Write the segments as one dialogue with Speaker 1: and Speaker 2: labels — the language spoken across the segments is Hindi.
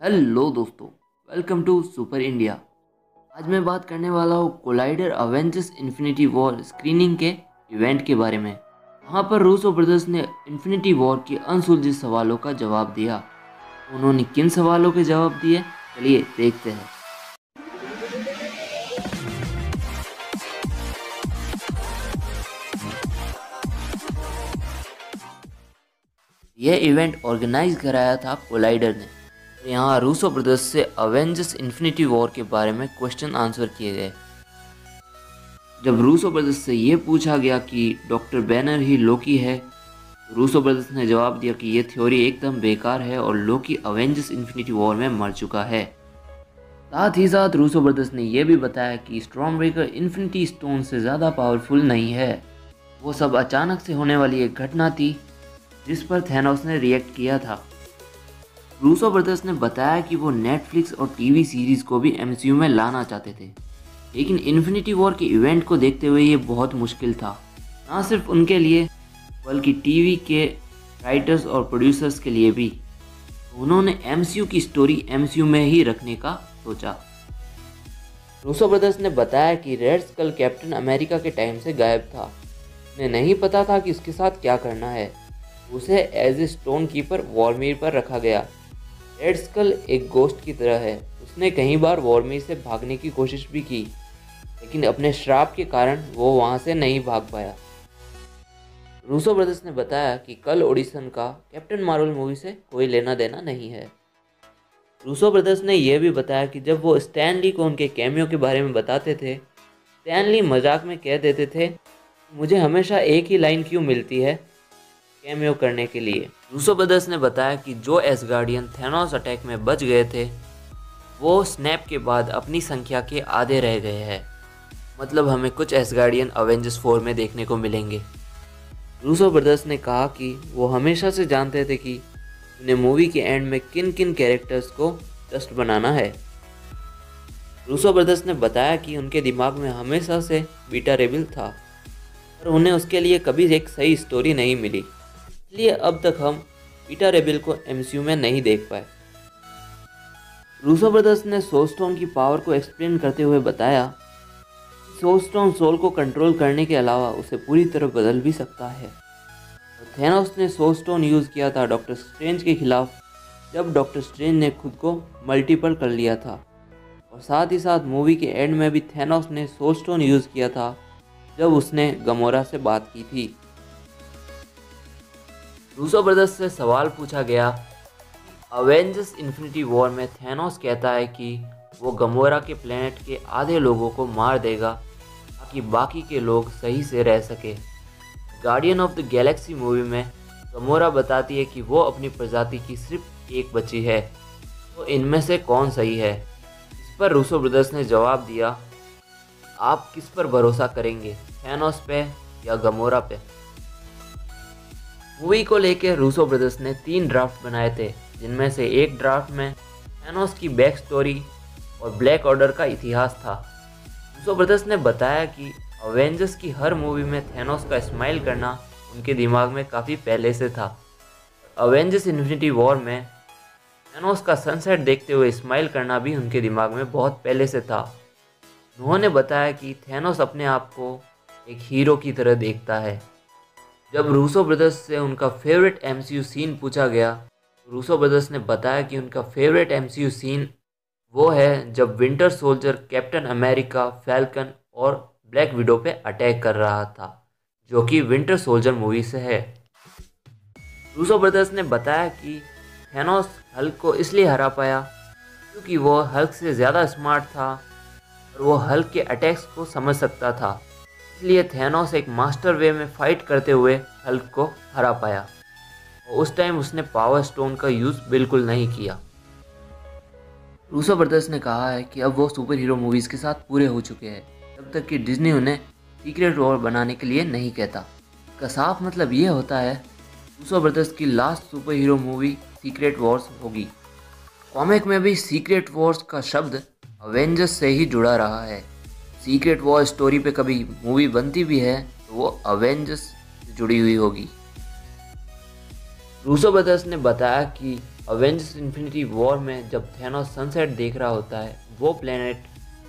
Speaker 1: हेलो दोस्तों, वेलकम टू सुपर इंडिया। आज मैं बात करने वाला हूँ collider Avengers infinity war screening के इवेंट के बारे में। यहाँ पर रूसो ब्रदर्स ने इन्फिनिटी वॉर के अनसुलझे सवालों का जवाब दिया। उन्होंने किन सवालों के जवाब दिए, चलिए देखते हैं। यह इवेंट ऑर्गेनाइज कराया था कोलाइडर ने। यहाँ रूसो ब्रदर्स से अवेंजर्स इन्फिनिटी वॉर के बारे में क्वेश्चन आंसर किए गए। जब रूसो ब्रदर्स से ये पूछा गया कि डॉक्टर बैनर ही लोकी है, तो रूसो ब्रदर्स ने जवाब दिया कि ये थ्योरी एकदम बेकार है और लोकी अवेंजर्स इन्फिनिटी वॉर में मर चुका है। साथ ही साथ रूसो ब्रदर्स ने यह भी बताया कि स्टॉर्म ब्रेकर इन्फिनिटी स्टोन से ज़्यादा पावरफुल नहीं है। वो सब अचानक से होने वाली एक घटना थी जिस पर थैनोस ने रिएक्ट किया था। रूसो ब्रदर्स ने बताया कि वो नेटफ्लिक्स और टीवी सीरीज़ को भी एमसीयू में लाना चाहते थे, लेकिन इन्फिनिटी वॉर के इवेंट को देखते हुए ये बहुत मुश्किल था, ना सिर्फ उनके लिए बल्कि टीवी के राइटर्स और प्रोड्यूसर्स के लिए भी। उन्होंने एमसीयू की स्टोरी एमसीयू में ही रखने का सोचा। रूसो ब्रदर्स ने बताया कि रेड स्कल कैप्टन अमेरिका के टाइम से गायब था। उन्हें नहीं पता था कि उसके साथ क्या करना है। उसे एज ए स्टोन कीपर वॉरमीर पर रखा गया। रेड स्कल एक गोस्ट की तरह है। उसने कई बार वॉरमीर से भागने की कोशिश भी की, लेकिन अपने श्राप के कारण वो वहाँ से नहीं भाग पाया। रूसो ब्रदर्स ने बताया कि कल ऑडिशन का कैप्टन मार्वल मूवी से कोई लेना देना नहीं है। रूसो ब्रदर्स ने यह भी बताया कि जब वो स्टैन ली को उनके कैमियो के बारे में बताते थे, स्टैन ली मजाक में कह देते थे, मुझे हमेशा एक ही लाइन क्यों मिलती है कैमियो करने के लिए। रूसो ब्रदर्स ने बताया कि जो एसगार्डियन थैनोस अटैक में बच गए थे, वो स्नैप के बाद अपनी संख्या के आधे रह गए हैं। मतलब हमें कुछ एसगार्डियन अवेंजर्स 4 में देखने को मिलेंगे। रूसो ब्रदर्स ने कहा कि वो हमेशा से जानते थे कि उन्हें मूवी के एंड में किन किन कैरेक्टर्स को डस्ट बनाना है। रूसो ब्रदर्स ने बताया कि उनके दिमाग में हमेशा से बीटा रेबिल था, पर उन्हें उसके लिए कभी एक सही स्टोरी नहीं मिली, इसलिए अब तक हम बीटा रेबिल को एमसीयू में नहीं देख पाए। रूसो ब्रदर्स ने सोल स्टोन की पावर को एक्सप्लेन करते हुए बताया कि सोल स्टोन सोल को कंट्रोल करने के अलावा उसे पूरी तरह बदल भी सकता है। और थैनोस ने सोल स्टोन यूज़ किया था डॉक्टर स्ट्रेंज के खिलाफ, जब डॉक्टर स्ट्रेंज ने खुद को मल्टीपल कर लिया था। और साथ ही साथ मूवी के एंड में भी थैनोस ने सोल स्टोन यूज़ किया था जब उसने गमोरा से बात की थी। रूसो ब्रदर्स से सवाल पूछा गया, अवेंजर्स इन्फिनिटी वॉर में थैनोस कहता है कि वो गमोरा के प्लेनेट के आधे लोगों को मार देगा ताकि बाकी के लोग सही से रह सके। Guardian of the Galaxy movie में गमोरा बताती है कि वो अपनी प्रजाति की सिर्फ एक बची है, तो इनमें से कौन सही है। इस पर रूसो ब्रदर्स ने जवाब दिया, आप किस पर भरोसा करेंगे, थैनोस पे या गमोरा पे। मूवी को लेकर रूसो ब्रदर्स ने 3 ड्राफ्ट बनाए थे, जिनमें से एक ड्राफ्ट में थैनोस की बैक स्टोरी और ब्लैक ऑर्डर का इतिहास था। रूसो ब्रदर्स ने बताया कि अवेंजर्स की हर मूवी में थैनोस का स्माइल करना उनके दिमाग में काफ़ी पहले से था। अवेंजर्स इन्फिनिटी वॉर में थैनोस का सनसेट देखते हुए स्माइल करना भी उनके दिमाग में बहुत पहले से था। उन्होंने बताया कि थैनोस अपने आप को एक हीरो की तरह देखता है। जब रूसो ब्रदर्स से उनका फेवरेट एमसीयू सीन पूछा गया, तो रूसो ब्रदर्स ने बताया कि उनका फेवरेट एमसीयू सीन वो है जब winter soldier captain America, falcon और ब्लैक विडो पे अटैक कर रहा था, जो कि विंटर सोल्जर मूवी से है। रूसो ब्रदर्स ने बताया कि थैनोस हल्क को इसलिए हरा पाया क्योंकि वो हल्क से ज़्यादा स्मार्ट था और वो हल्क के अटैक्स को समझ सकता था, इसलिए थैनोस एक मास्टर वे में फाइट करते हुए हल्क को हरा पाया। और उस टाइम उसने पावर स्टोन का यूज़ बिल्कुल नहीं किया। रूसो ब्रदर्स ने कहा है कि अब वो सुपर हीरो मूवीज़ के साथ पूरे हो चुके हैं, जब तक कि डिज्नी उन्हें सीक्रेट वॉर बनाने के लिए नहीं कहता। इसका साफ मतलब ये होता है रूसो ब्रदर्स की last super hero movie secret Wars होगी। कॉमिक में भी सीक्रेट वॉर्स का शब्द अवेंजर्स से ही जुड़ा रहा है। सीक्रेट वॉर स्टोरी पे कभी मूवी बनती भी है तो वो अवेंजर्स से जुड़ी हुई होगी। रूसो ब्रदर्स ने बताया कि अवेंजर्स इन्फिनिटी वॉर में जब थैनोस सनसेट देख रहा होता है, वो प्लेनेट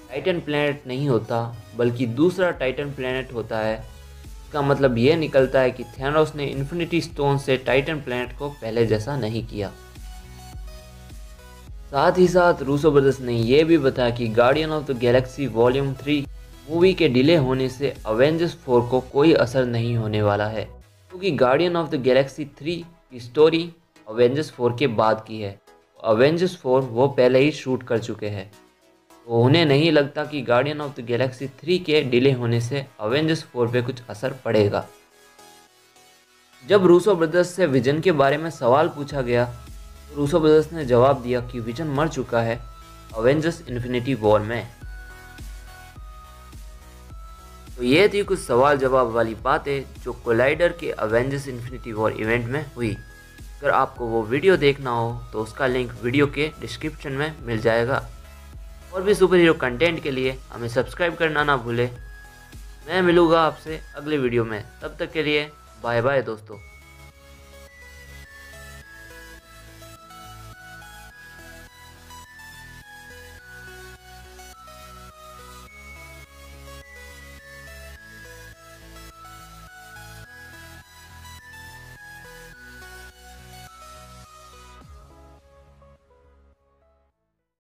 Speaker 1: टाइटन प्लेनेट नहीं होता बल्कि दूसरा टाइटन प्लेनेट होता है। इसका मतलब ये निकलता है कि थैनोस ने इन्फिनिटी स्टोन से टाइटन प्लेनेट को पहले जैसा नहीं किया। साथ ही साथ रूसो ब्रदर्स ने यह भी बताया कि guardian of the Galaxy volume 3 movie के डिले होने से अवेंजर्स 4 को कोई असर नहीं होने वाला है, क्योंकि गार्डियन ऑफ द गैलेक्सी 3 की स्टोरी अवेंजर्स 4 के बाद की है। अवेंजर्स 4 वो पहले ही शूट कर चुके हैं, तो उन्हें नहीं लगता कि गार्डियन ऑफ द गैलेक्सी 3 के डिले होने से अवेंजर्स 4 पे कुछ असर पड़ेगा। जब रूसो ब्रदर्स से विजन के बारे में सवाल पूछा गया तो रूसो ब्रदर्स ने जवाब दिया कि विजन मर चुका है अवेंजर्स इन्फिनिटी वॉर में। तो ये थी कुछ सवाल जवाब वाली बातें जो कोलाइडर के अवेंजर्स इन्फिनिटी वॉर इवेंट में हुई। अगर आपको वो वीडियो देखना हो तो उसका लिंक वीडियो के डिस्क्रिप्शन में मिल जाएगा। और भी सुपर हीरो कंटेंट के लिए हमें सब्सक्राइब करना ना भूलें। मैं मिलूँगा आपसे अगले वीडियो में, तब तक के लिए बाय बाय दोस्तों।